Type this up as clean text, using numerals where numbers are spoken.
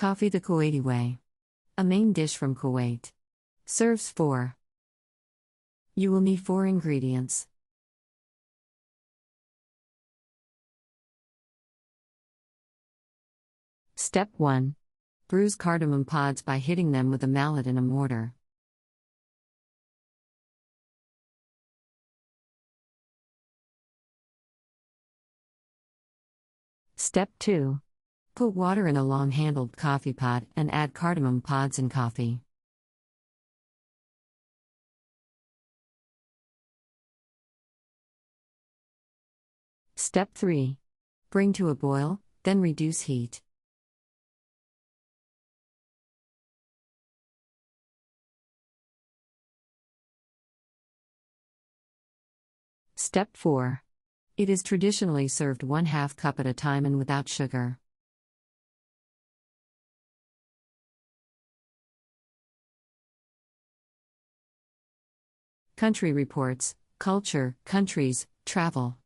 Coffee the Kuwaiti Way. A main dish from Kuwait. Serves 4. You will need 4 ingredients. Step 1. Bruise cardamom pods by hitting them with a mallet in a mortar. Step 2. Put water in a long-handled coffee pot and add cardamom pods and coffee. Step 3. Bring to a boil, then reduce heat. Step 4. It is traditionally served 1/2 cup at a time and without sugar. Country Reports, Culture, Countries, Travel.